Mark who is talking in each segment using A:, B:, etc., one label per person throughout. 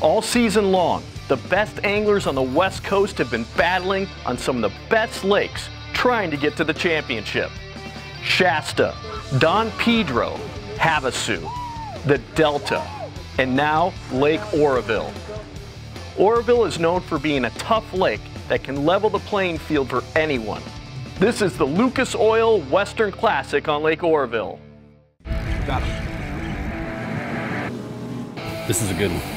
A: All season long, the best anglers on the West Coast have been battling on some of the best lakes, trying to get to the championship. Shasta, Don Pedro, Havasu, the Delta, and now Lake Oroville. Oroville is known for being a tough lake that can level the playing field for anyone. This is the Lucas Oil Western Classic on Lake Oroville.
B: Got him. This is a good one.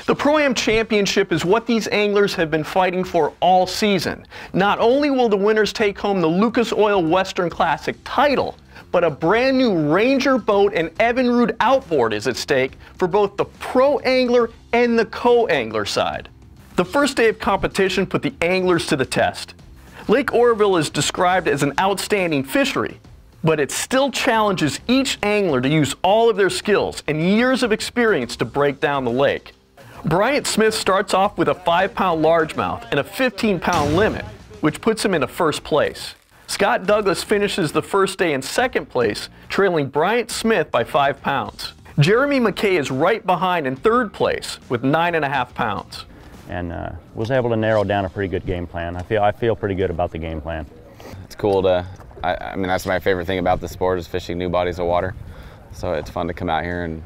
A: The Pro-Am Championship is what these anglers have been fighting for all season. Not only will the winners take home the Lucas Oil Western Classic title, but a brand new Ranger boat and Evinrude outboard is at stake for both the pro angler and the co-angler side. The first day of competition put the anglers to the test. Lake Oroville is described as an outstanding fishery, but it still challenges each angler to use all of their skills and years of experience to break down the lake. Bryant Smith starts off with a 5-pound largemouth and a 15-pound limit, which puts him in first place. Scott Douglas finishes the first day in second place, trailing Bryant Smith by 5 pounds. Jeremy McKay is right behind in third place with 9.5 pounds.
C: And was able to narrow down a pretty good game plan. I feel pretty good about the game plan.
D: It's cool to, I mean, that's my favorite thing about the sport is fishing new bodies of water. So it's fun to come out here and,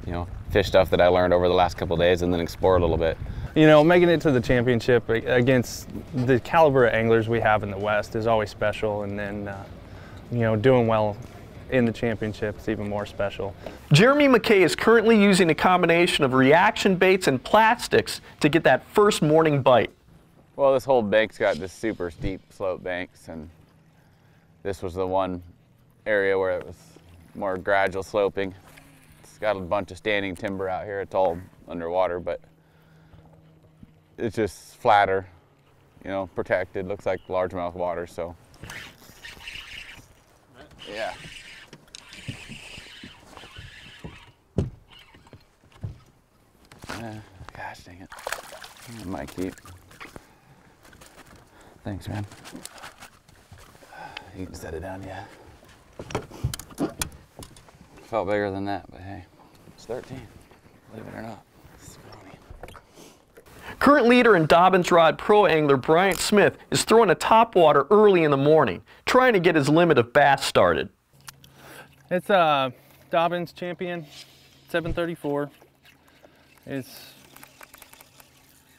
D: you know, fish stuff that I learned over the last couple of days and then explore a little bit.
E: You know, making it to the championship against the caliber of anglers we have in the West is always special, and then, you know, doing well in the championship is even more special.
A: Jeremy McKay is currently using a combination of reaction baits and plastics to get that first morning bite.
D: Well, this whole bank's got this super steep slope banks, and this was the one area where it was more gradual sloping. It's got a bunch of standing timber out here. It's all underwater, but it's just flatter, you know, protected. Looks like largemouth water, so yeah. Gosh dang it. I might keep. Thanks, man. You can set it down, yeah. Felt bigger than that, but hey, it's 13, believe it or not.
A: Current leader in Dobbins Rod Pro Angler Bryant Smith is throwing a topwater early in the morning, trying to get his limit of bass started.
E: It's Dobbins Champion 734. It's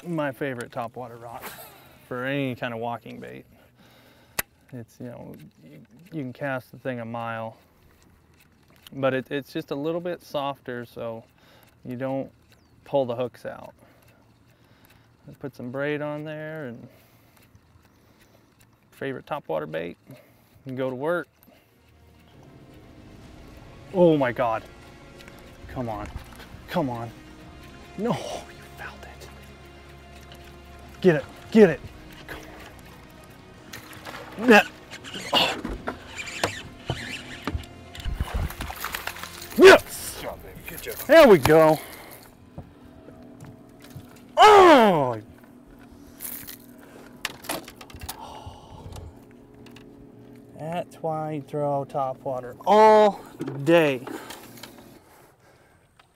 E: my favorite topwater rod for any kind of walking bait. It's, you know, you can cast the thing a mile, but it's just a little bit softer, so you don't pull the hooks out. I put some braid on there and favorite topwater bait and go to work. Oh my God. Come on, come on. No, you fouled it. Get it, get it. Come on. Oh. Yes! Good job, baby. Good job. There we go. Oh! That's why you throw topwater all day.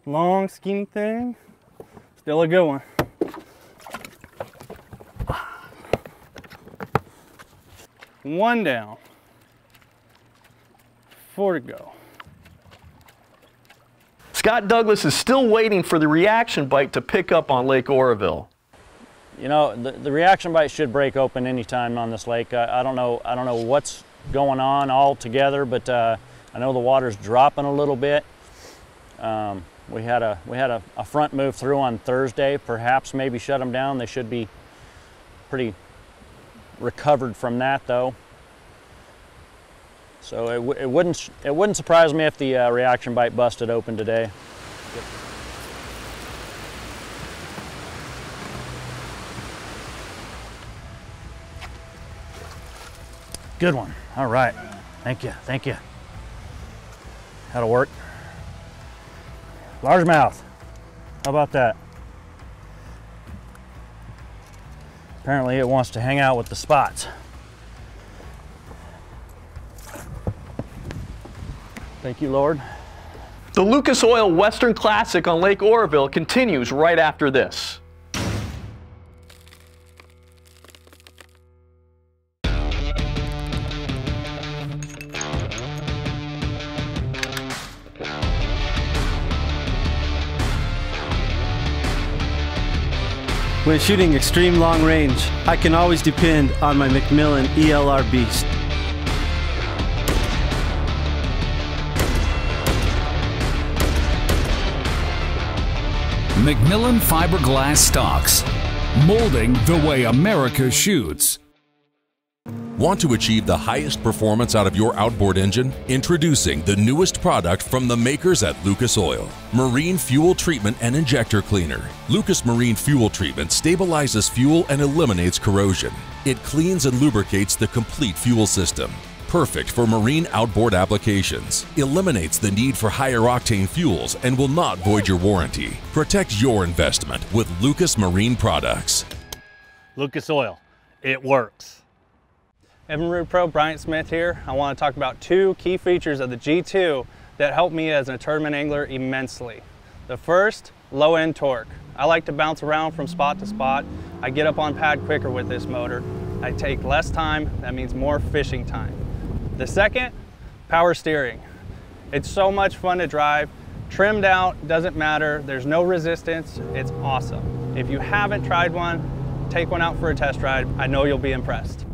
E: Long, skinny thing, still a good one. One down, 4 to go.
A: Scott Douglas is still waiting for the reaction bite to pick up on Lake Oroville.
C: You know, the reaction bite should break open anytime on this lake. I don't know what's going on altogether, but I know the water's dropping a little bit. We had a front move through on Thursday. Perhaps maybe shut them down. They should be pretty recovered from that, though. So it wouldn't surprise me if the reaction bite busted open today. Good one. All right. Thank you. Thank you. That'll work. Largemouth. How about that? Apparently it wants to hang out with the spots. Thank you, Lord.
A: The Lucas Oil Western Classic on Lake Oroville continues right after this.
F: When shooting extreme long range, I can always depend on my Macmillan ELR Beast.
G: Macmillan fiberglass stocks, molding the way America shoots.
H: Want to achieve the highest performance out of your outboard engine? Introducing the newest product from the makers at Lucas Oil, Marine Fuel Treatment and Injector Cleaner. Lucas Marine Fuel Treatment stabilizes fuel and eliminates corrosion. It cleans and lubricates the complete fuel system. Perfect for marine outboard applications. Eliminates the need for higher octane fuels and will not void your warranty. Protect your investment with Lucas Marine products.
E: Lucas Oil, it works. Evinrude Pro, Bryant Smith here. I want to talk about two key features of the G2 that help me as a tournament angler immensely. The first, low end torque. I like to bounce around from spot to spot. I get up on pad quicker with this motor. I take less time, that means more fishing time. The second, power steering. It's so much fun to drive. Trimmed out, doesn't matter. There's no resistance, it's awesome. If you haven't tried one, take one out for a test ride. I know you'll be impressed.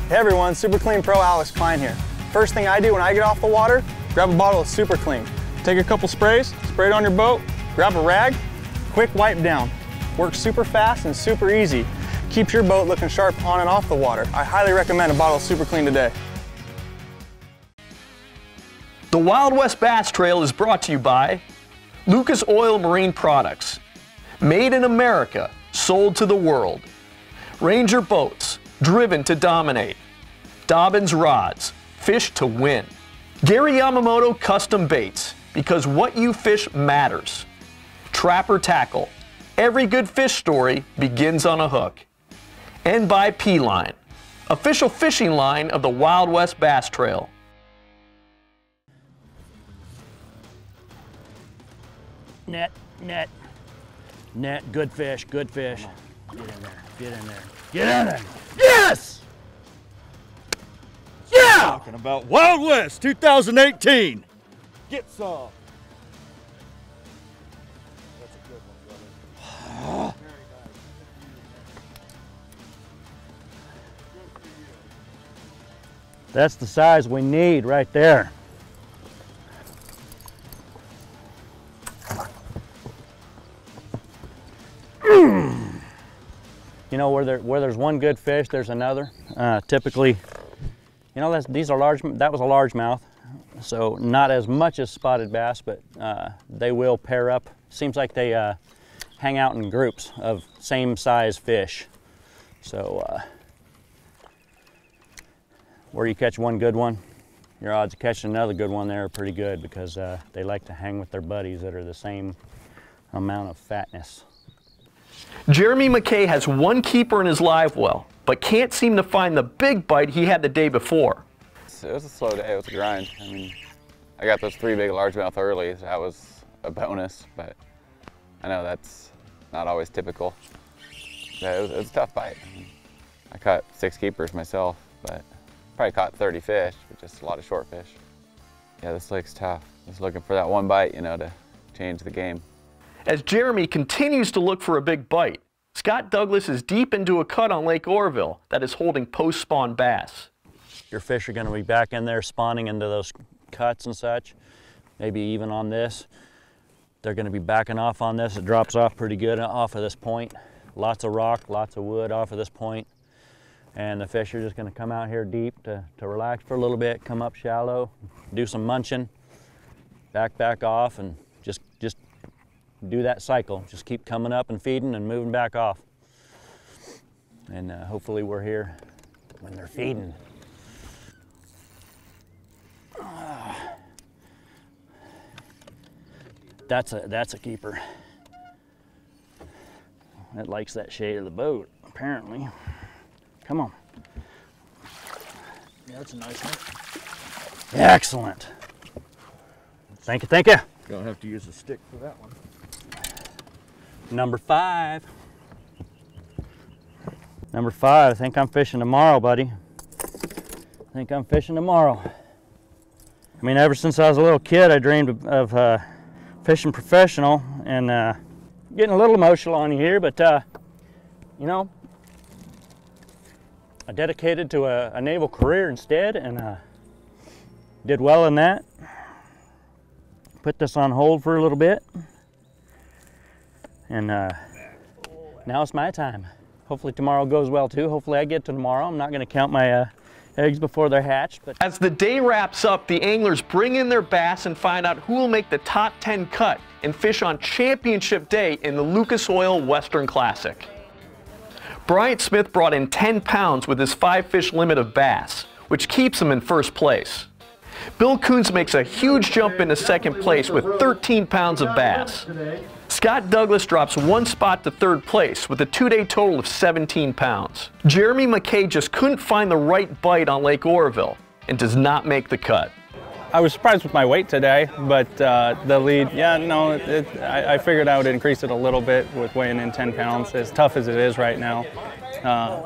I: Hey everyone, Super Clean Pro Alex Klein here. First thing I do when I get off the water, grab a bottle of Super Clean. Take a couple sprays, spray it on your boat, grab a rag, quick wipe down. Works super fast and super easy. Keeps your boat looking sharp on and off the water. I highly recommend a bottle of Super Clean today.
A: The Wild West Bass Trail is brought to you by Lucas Oil Marine Products. Made in America, sold to the world. Ranger Boats, driven to dominate. Dobbins Rods, fish to win. Gary Yamamoto Custom Baits, because what you fish matters. Trapper Tackle, every good fish story begins on a hook. And by P-Line, official fishing line of the Wild West Bass Trail.
C: Net, net, net, good fish, good fish. Get in there, get in there, get in there. Yes! Yeah!
J: Talking about Wild West 2018. Get some. That's a good one, brother.
C: That's the size we need right there. You know, where there's one good fish, there's another. Typically, you know, that was a largemouth, so not as much as spotted bass, but they will pair up. Seems like they hang out in groups of same size fish. So where you catch one good one, your odds of catching another good one there are pretty good, because they like to hang with their buddies that are the same amount of fatness.
A: Jeremy McKay has one keeper in his live well, but can't seem to find the big bite he had the day before.
D: It was a slow day, it was a grind. I mean, I got those 3 big largemouth early, so that was a bonus, but I know that's not always typical. Yeah, it was a tough bite. I caught 6 keepers myself, but probably caught 30 fish, but just a lot of short fish. Yeah, this lake's tough. Just looking for that one bite, you know, to change the game.
A: As Jeremy continues to look for a big bite, Scott Douglas is deep into a cut on Lake Oroville that is holding post-spawn bass.
C: Your fish are going to be back in there spawning into those cuts and such, maybe even on this. They're going to be backing off on this. It drops off pretty good off of this point. Lots of rock, lots of wood off of this point. And the fish are just going to come out here deep to relax for a little bit, come up shallow, do some munching, back off, and just do that cycle. Just keep coming up and feeding and moving back off. And hopefully we're here when they're feeding. That's a keeper. It likes that shade of the boat, apparently. Come on.
E: Yeah, that's a nice one.
C: Excellent. Thank you, thank you.
J: Gonna have to use a stick for that one.
C: Number 5. Number 5, I think I'm fishing tomorrow, buddy. I think I'm fishing tomorrow. I mean, ever since I was a little kid, I dreamed of fishing professional, and getting a little emotional on you here, but you know, I dedicated to a naval career instead, and did well in that. Put this on hold for a little bit, and now it's my time. Hopefully tomorrow goes well too. Hopefully I get to tomorrow. I'm not going to count my eggs before they're hatched. But
A: as the day wraps up, the anglers bring in their bass and find out who will make the top 10 cut and fish on championship day in the Lucas Oil Western Classic. Bryant Smith brought in 10 pounds with his 5-fish limit of bass, which keeps him in first place. Bill Coons makes a huge jump into second place with 13 pounds of bass. Scott Douglas drops 1 spot to third place with a 2-day total of 17 pounds. Jeremy McKay just couldn't find the right bite on Lake Oroville and does not make the cut.
E: I was surprised with my weight today, but the lead, yeah, no, I figured I would increase it a little bit with weighing in 10 pounds. As tough as it is right now,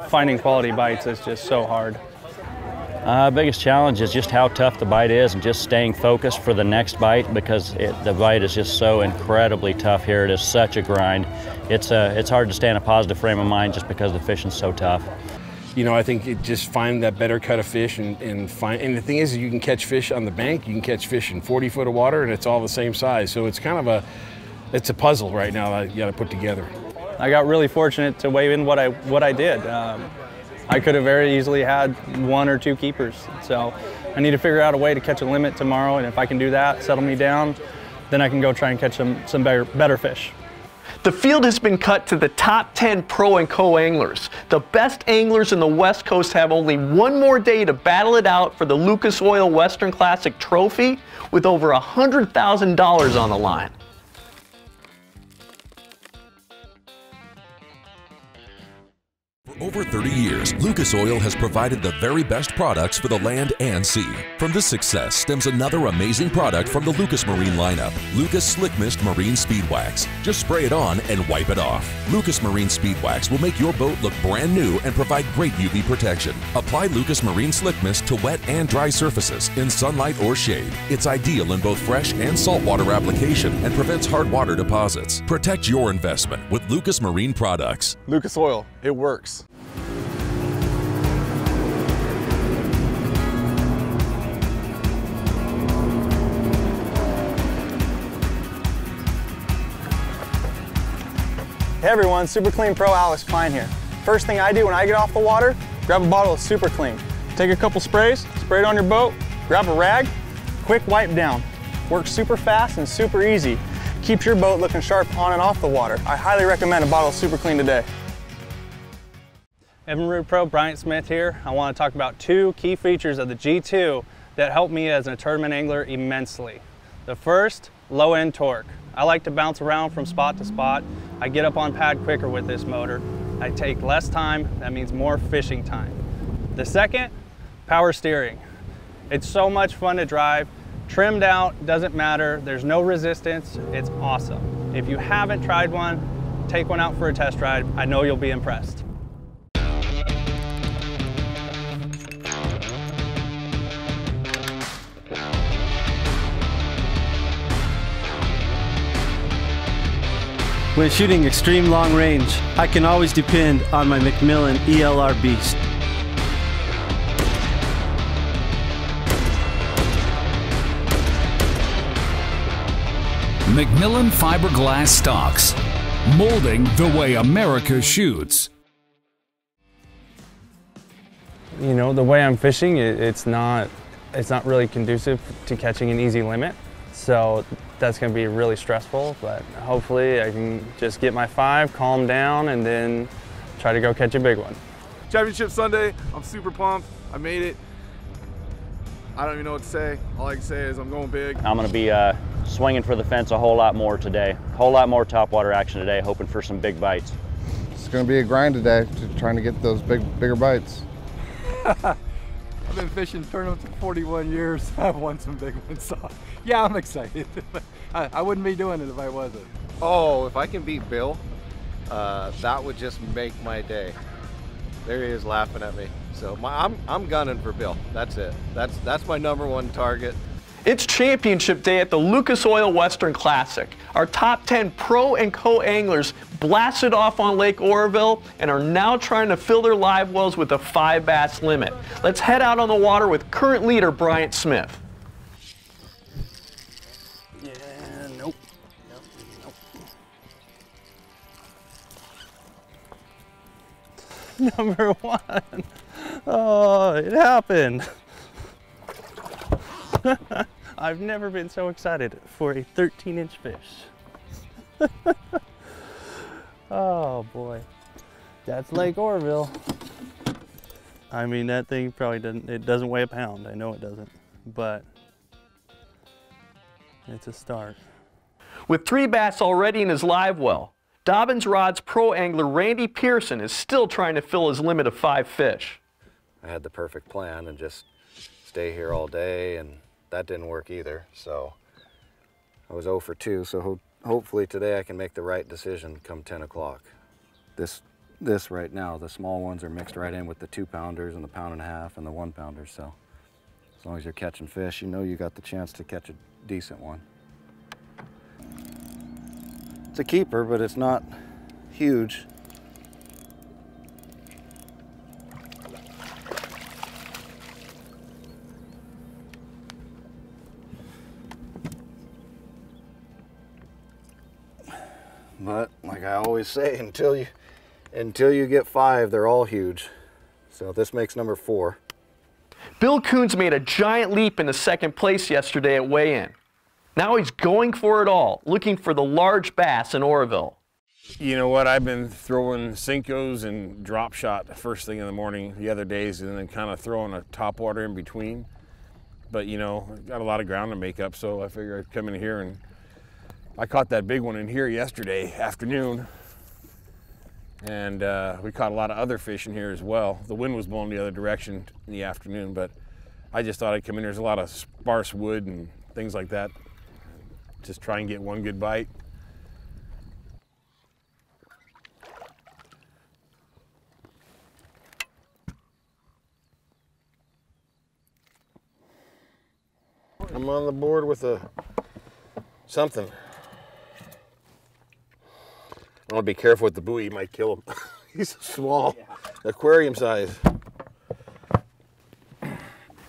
E: finding quality bites is just so hard.
C: Biggest challenge is just how tough the bite is and just staying focused for the next bite, because the bite is just so incredibly tough here. It is such a grind. It's hard to stay in a positive frame of mind just because the fishing's so tough.
K: You know, I think it just find that better cut of fish and the thing is you can catch fish on the bank, you can catch fish in 40 foot of water, and it's all the same size. So it's kind of it's a puzzle right now that you got to put together.
E: I got really fortunate to weigh in what I did. I could have very easily had 1 or 2 keepers. So I need to figure out a way to catch a limit tomorrow, and if I can do that, settle me down, then I can go try and catch some better fish.
A: The field has been cut to the top 10 pro and co-anglers. The best anglers in the West Coast have only 1 more day to battle it out for the Lucas Oil Western Classic trophy with over $100,000 on the line.
H: For over 30 years, Lucas Oil has provided the very best products for the land and sea. From this success stems another amazing product from the Lucas Marine lineup, Lucas Slick Mist Marine Speed Wax. Just spray it on and wipe it off. Lucas Marine Speed Wax will make your boat look brand new and provide great UV protection. Apply Lucas Marine Slick Mist to wet and dry surfaces in sunlight or shade. It's ideal in both fresh and saltwater application and prevents hard water deposits. Protect your investment with Lucas Marine products.
I: Lucas Oil, it works. Hey everyone, Super Clean Pro Alex Klein here. First thing I do when I get off the water, grab a bottle of Super Clean. Take a couple sprays, spray it on your boat, grab a rag, quick wipe down. Works super fast and super easy. Keeps your boat looking sharp on and off the water. I highly recommend a bottle of Super Clean today.
E: Evinrude Pro, Bryant Smith here. I want to talk about 2 key features of the G2 that help me as a tournament angler immensely. The first, low end torque. I like to bounce around from spot to spot. I get up on pad quicker with this motor. I take less time, that means more fishing time. The second, power steering. It's so much fun to drive. Trimmed out, doesn't matter, there's no resistance, it's awesome. If you haven't tried one, take one out for a test ride. I know you'll be impressed.
F: When shooting extreme long range, I can always depend on my Macmillan ELR Beast.
G: Macmillan fiberglass stocks, molding the way America shoots.
E: You know, the way I'm fishing, it's not really conducive to catching an easy limit. So that's going to be really stressful, but hopefully I can just get my 5, calm down, and then try to go catch a big one.
L: Championship Sunday, I'm super pumped. I made it. I don't even know what to say. All I can say is I'm going big.
C: I'm going to be swinging for the fence a whole lot more today. A whole lot more topwater action today, hoping for some big bites.
M: It's going to be a grind today, trying to get those bigger bites.
N: I've been fishing tournaments for 41 years. I've won some big ones, so yeah, I'm excited. I wouldn't be doing it if I wasn't.
O: Oh, if I can beat Bill, that would just make my day. There he is laughing at me. So I'm gunning for Bill. That's it. That's my #1 target.
A: It's championship day at the Lucas Oil Western Classic. Our top 10 pro and co-anglers blasted off on Lake Oroville and are now trying to fill their live wells with a 5 bass limit. Let's head out on the water with current leader Bryant Smith.
C: Yeah, nope.
F: Number 1. Oh, it happened. I've never been so excited for a 13-inch fish. Oh boy, that's Lake Oroville. I mean, that thing probably doesn't weigh a pound. I know it doesn't, but it's a start.
A: With 3 bass already in his live well, Dobbins Rod's pro angler Randy Pearson is still trying to fill his limit of 5 fish.
O: I had the perfect plan and just stay here all day, and that didn't work either. So I was 0 for 2, so hopefully today I can make the right decision come 10 o'clock. This right now, the small ones are mixed right in with the 2-pounders and the 1.5 pound and the 1-pounders. So as long as you're catching fish, you know you got the chance to catch a decent one. It's a keeper, but it's not huge. But like I always say, until you get 5, they're all huge. So this makes number 4.
A: Bill Coons made a giant leap into 2nd place yesterday at weigh-in. Now he's going for it all, looking for the large bass in Oroville.
K: You know what, I've been throwing Cincos and drop shot the first thing in the morning the other days, and then kind of throwing a topwater in between. But you know, I've got a lot of ground to make up, so I figured I'd come in here, and I caught that big one in here yesterday afternoon. And we caught a lot of other fish in here as well. The wind was blowing the other direction in the afternoon, but I just thought I'd come in. There's a lot of sparse wood and things like that. Just try and get one good bite.
M: I'm on the board with something.
K: I want to be careful with the buoy, you might kill him. He's small, aquarium size.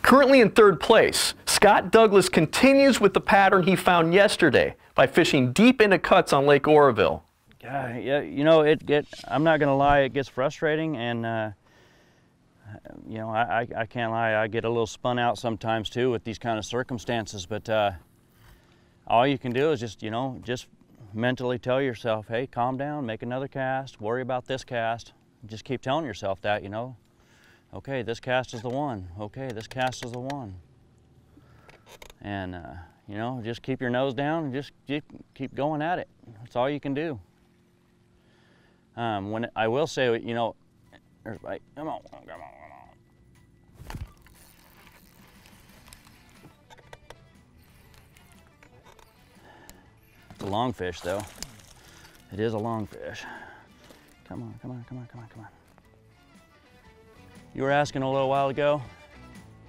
A: Currently in 3rd place, Scott Douglas continues with the pattern he found yesterday by fishing deep into cuts on Lake Oroville.
C: Yeah, you know, I'm not going to lie, it gets frustrating, and you know, I can't lie, I get a little spun out sometimes too with these kind of circumstances, but all you can do is just, you know, just mentally tell yourself, hey, calm down, make another cast, worry about this cast. Just keep telling yourself that, you know. Okay, this cast is the one. Okay, this cast is the one. And, you know, just keep your nose down and just keep going at it. That's all you can do. I will say, you know, there's like, come on, come on, come on. It's a long fish, though. It is a long fish. Come on, come on, come on, come on, come on. You were asking a little while ago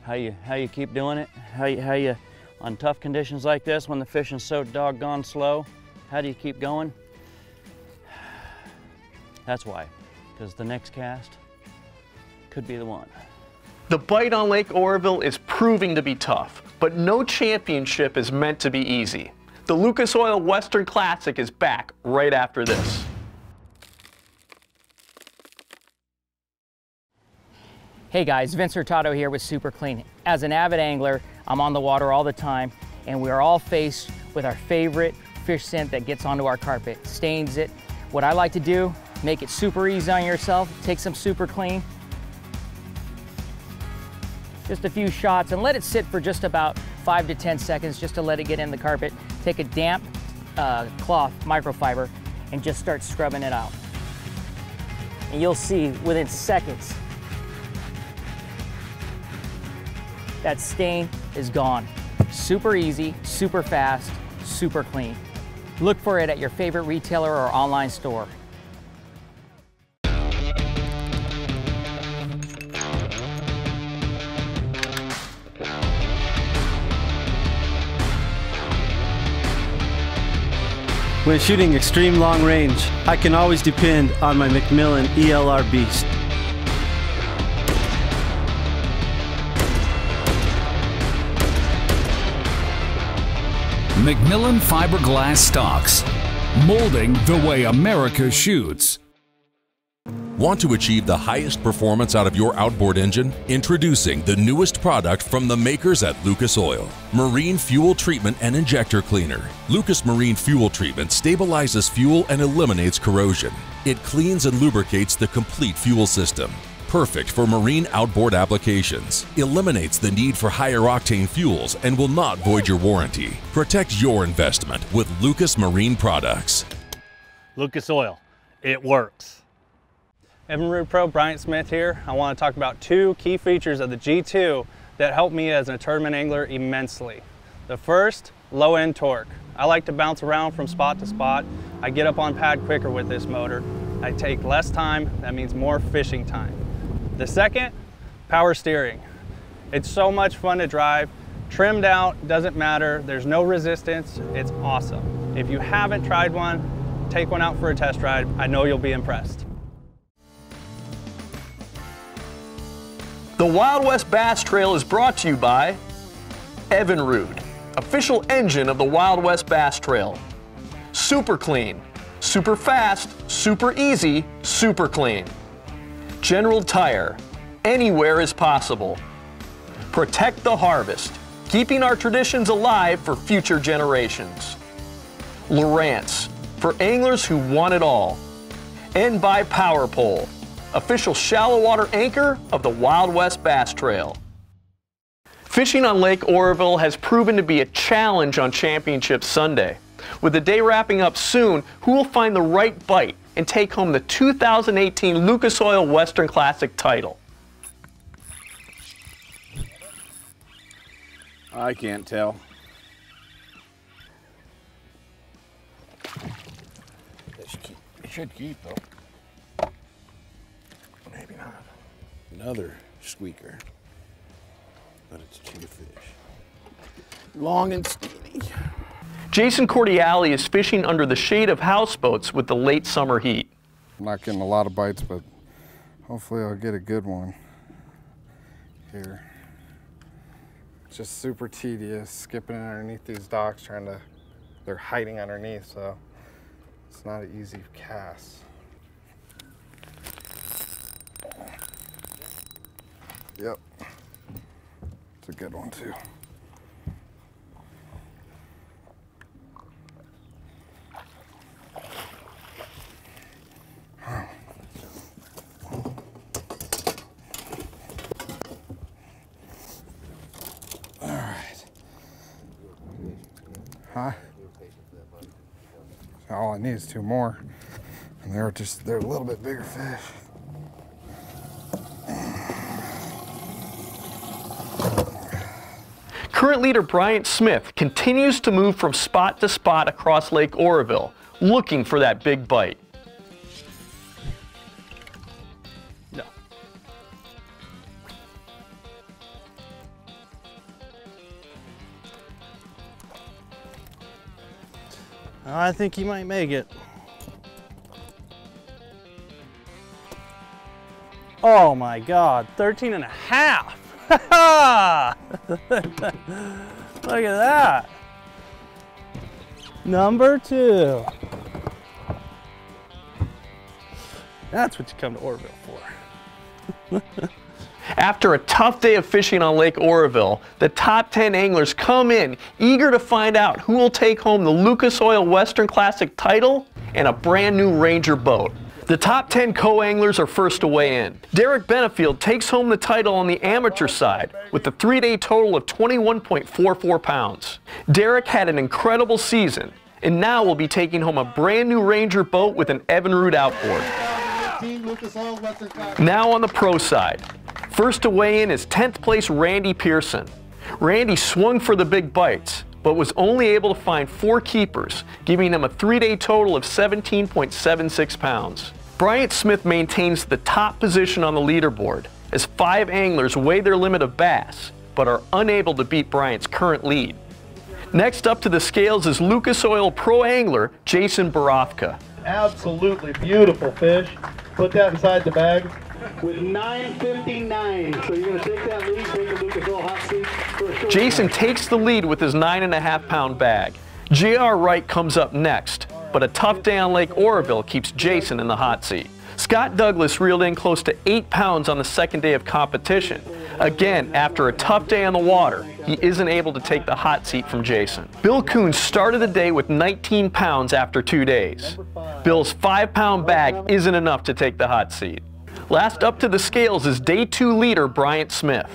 C: how you keep doing it, how you on tough conditions like this when the fishing's so doggone slow, how do you keep going? That's why, because the next cast could be the one.
A: The bite on Lake Oroville is proving to be tough, but no championship is meant to be easy. The Lucas Oil Western Classic is back right after this.
P: Hey guys, Vince Hurtado here with Super Clean. As an avid angler, I'm on the water all the time, and we're all faced with our favorite fish scent that gets onto our carpet, stains it. What I like to do, make it super easy on yourself, take some Super Clean, Just a few shots and let it sit for just about 5 to 10 seconds just to let it get in the carpet. Take a damp cloth, microfiber, and just start scrubbing it out. And you'll see within seconds, that stain is gone. Super easy, super fast, super clean. Look for it at your favorite retailer or online store.
F: When shooting extreme long range, I can always depend on my Macmillan ELR Beast.
G: Macmillan fiberglass stocks, molding the way America shoots.
H: Want to achieve the highest performance out of your outboard engine? Introducing the newest product from the makers at Lucas Oil, Marine Fuel Treatment and Injector Cleaner. Lucas Marine Fuel Treatment stabilizes fuel and eliminates corrosion. It cleans and lubricates the complete fuel system. Perfect for marine outboard applications. Eliminates the need for higher octane fuels and will not void your warranty. Protect your investment with Lucas Marine products.
E: Lucas Oil, it works. Evinrude Pro, Bryant Smith here. I want to talk about two key features of the G2 that help me as a tournament angler immensely. The first, low end torque. I like to bounce around from spot to spot. I get up on pad quicker with this motor. I take less time, that means more fishing time. The second, power steering. It's so much fun to drive. Trimmed out, doesn't matter. There's no resistance, it's awesome. If you haven't tried one, take one out for a test ride. I know you'll be impressed.
A: The Wild West Bass Trail is brought to you by Evinrude, official engine of the Wild West Bass Trail. Super clean, super fast, super easy, super clean. General Tire, anywhere is possible. Protect the harvest, keeping our traditions alive for future generations. Lowrance, for anglers who want it all. And by Power Pole, official shallow water anchor of the Wild West Bass Trail. Fishing on Lake Oroville has proven to be a challenge on Championship Sunday. With the day wrapping up soon, who will find the right bite and take home the 2018 Lucas Oil Western Classic title?
K: I can't tell. It should keep though. Maybe not. Another squeaker, but it's two fish. Long and skinny.
A: Jason Cordiali is fishing under the shade of houseboats with the late summer heat.
M: I'm not getting a lot of bites, but hopefully I'll get a good one here. It's just super tedious skipping underneath these docks, they're hiding underneath, so it's not an easy cast. Yep, it's a good one too. All right. Huh? All I need is two more, and they're a little bit bigger fish.
A: Current leader Bryant Smith continues to move from spot to spot across Lake Oroville, looking for that big bite.
E: No.
F: I think he might make it.
E: Oh my God, 13 and a half. Look at that.
F: Number two.
E: That's what you come to Oroville for.
A: After a tough day of fishing on Lake Oroville, the top 10 anglers come in eager to find out who will take home the Lucas Oil Western Classic title and a brand new Ranger boat. The top 10 co-anglers are first to weigh in. Derek Benefield takes home the title on the amateur side with a 3-day total of 21.44 pounds. Derek had an incredible season and now will be taking home a brand new Ranger boat with an Evinrude outboard. Now on the pro side. First to weigh in is 10th place Randy Pearson. Randy swung for the big bites, but was only able to find 4 keepers, giving him a 3-day total of 17.76 pounds. Bryant Smith maintains the top position on the leaderboard as 5 anglers weigh their limit of bass, but are unable to beat Bryant's current lead. Next up to the scales is Lucas Oil pro angler Jason Borofka.
Q: Absolutely beautiful fish. Put that inside the bag. With 9:59, so you're going to take that lead, take a Lucas Oil hot seat for a short
A: Jason
Q: time.
A: takes the lead with his 9.5 pound bag. J.R. Wright comes up next, but a tough day on Lake Oroville keeps Jason in the hot seat. Scott Douglas reeled in close to 8 pounds on the second day of competition. Again, after a tough day on the water, he isn't able to take the hot seat from Jason. Bill Coon started the day with 19 pounds after 2 days. Bill's 5-pound bag isn't enough to take the hot seat. Last up to the scales is day 2 leader Bryant Smith.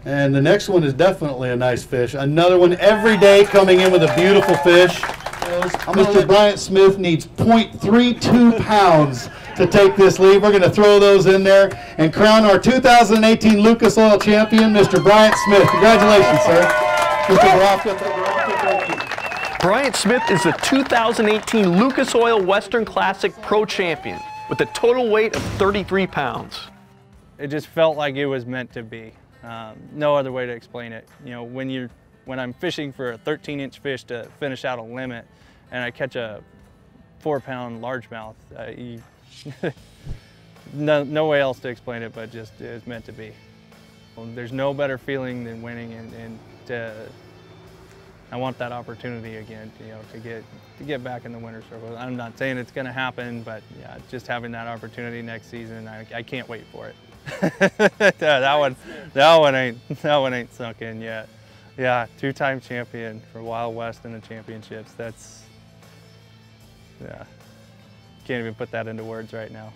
R: And the next one is definitely a nice fish. Another one every day coming in with a beautiful fish. Mr. Bryant Smith needs 0.32 pounds to take this lead. We're going to throw those in there and crown our 2018 Lucas Oil champion, Mr. Bryant Smith. Congratulations, sir. Mr. Borofka.
A: Bryant Smith is the 2018 Lucas Oil Western Classic Pro Champion with a total weight of 33 pounds.
E: It just felt like it was meant to be. No other way to explain it. You know, when I'm fishing for a 13-inch fish to finish out a limit, and I catch a 4-pound largemouth, no way else to explain it, but just it's meant to be. Well, there's no better feeling than winning, and I want that opportunity again. You know, to get back in the winner's circle. I'm not saying it's going to happen, but yeah, just having that opportunity next season, I can't wait for it. that one ain't sunk in yet. Yeah, 2-time champion for Wild West in the championships. Yeah, can't even put that into words right now.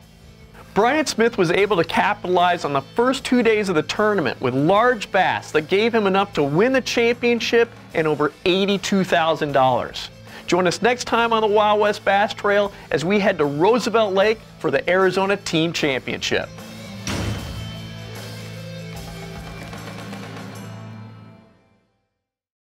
A: Bryant Smith was able to capitalize on the first 2 days of the tournament with large bass that gave him enough to win the championship and over $82,000. Join us next time on the Wild West Bass Trail as we head to Roosevelt Lake for the Arizona Team Championship.